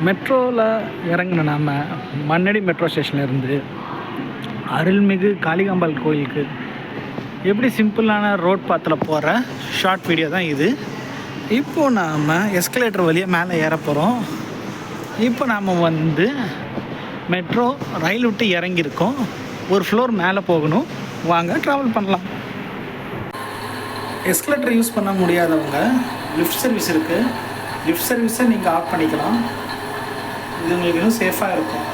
மெட்ரோவில் இறங்கின நாம் மண்ணடி மெட்ரோ ஸ்டேஷன்லேருந்து அருள்மிகு காளிகாம்பாள் கோயிலுக்கு எப்படி சிம்பிளான ரோட் பாத்தில் போகிற ஷார்ட் வீடியோ தான் இது. இப்போது நாம் எஸ்கலேட்டர் வழியாக மேலே ஏற போகிறோம். இப்போ நாம் வந்து மெட்ரோ ரயில் விட்டு இறங்கியிருக்கோம். ஒரு ஃப்ளோர் மேலே போகணும். வாங்க ட்ராவல் பண்ணலாம். எஸ்கலேட்டர் யூஸ் பண்ண முடியாதவங்க லிஃப்ட் சர்வீஸ் இருக்குது. லிஃப்ட் சர்வீஸை நீங்கள் ஆஃப் பண்ணிக்கலாம். இது உங்களுக்கு இன்னும் சேஃபாக இருக்கும்.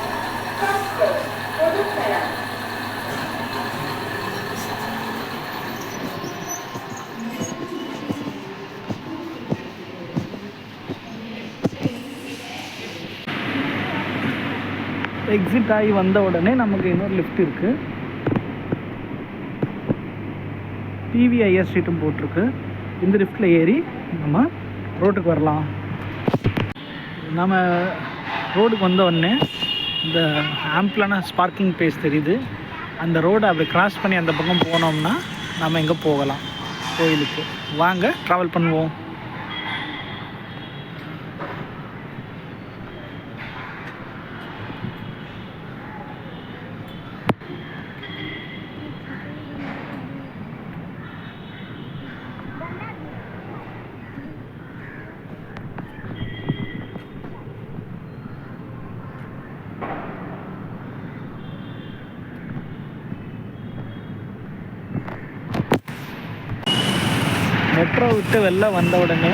எக்ஸிட் ஆகி வந்த உடனே நமக்கு இன்னொரு லிஃப்ட் இருக்குது. பிவிஐஎஸ் ஸ்ட்ரீட்டும் போட்டிருக்கு. இந்த லிஃப்ட்டில் ஏறி நம்ம ரோட்டுக்கு வரலாம். நம்ம ரோடுக்கு வந்த உடனே இந்த ஆம்பிளான ஸ்பார்க்கிங் பேஸ் தெரியுது. அந்த ரோடை அப்படி கிராஸ் பண்ணி அந்த பக்கம் போனோம்னா நம்ம எங்கே போகலாம் கோயிலுக்கு. வாங்க ட்ராவல் பண்ணுவோம். மெட்ரோ விட்டு வெளில வந்த உடனே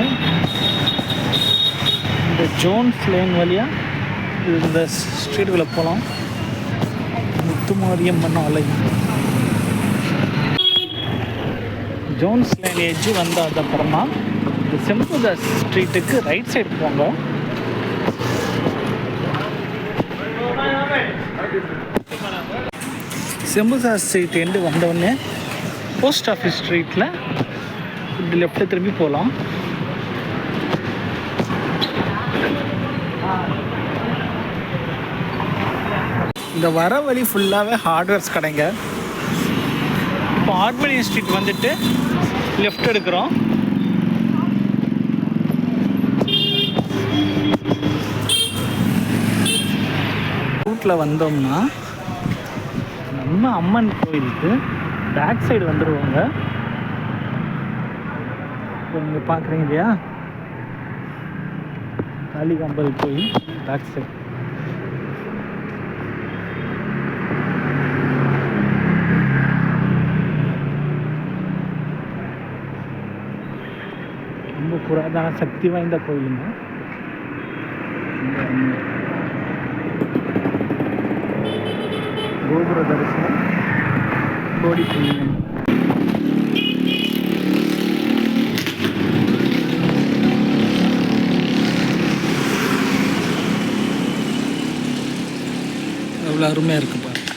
இந்த ஜோன்ஸ் லேன் வழியாக இந்த ஸ்ட்ரீட்டுக்குள்ளே போகலாம். முத்துமாரியம்மன் ஆலை. ஜோன்ஸ் லேன் ஏஜ் வந்ததுக்கப்புறமா இந்த செம்புதாஸ் ஸ்ட்ரீட்டுக்கு ரைட் சைடு போங்க. செம்புதாஸ் ஸ்ட்ரீட் எண்டு வந்தவுடனே போஸ்ட் ஆஃபீஸ் ஸ்ட்ரீட்டில் இப்படி லெஃப்ட்டில் திரும்பி போகலாம். இந்த வர வழி ஃபுல்லாகவே ஹார்ட்வேர்ஸ் கடைங்க. இப்போ ஆர்பனியன் ஸ்ட்ரீட் வந்துட்டு லெஃப்ட் எடுக்கிறோம். ரூட்டில் வந்தோம்னா நம்ம அம்மன் கோயிலுக்கு பேக் சைடு வந்துடுவாங்க. நீங்கள் பார்க்குறீங்க இல்லையா, காளிகாம்பாள் கோயில் பேக் சைட். ரொம்ப புராதன சக்தி வாய்ந்த கோயிலுங்க. கோபுர தரிசனம் கோடி புண்ணியம். அவ்வளோ அருமையாக இருக்குது பாருங்க.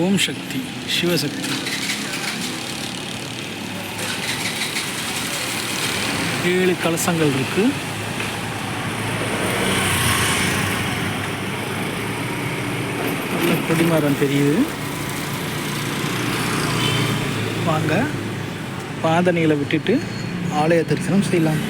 ஓம் சக்தி, சிவசக்தி. 7 கலசங்கள் இருக்குது. நல்ல கொடிமரம் தெரியுது. வாங்க பாதணிகளை விட்டுட்டு ஆலய தரிசனம் செய்யலாம்.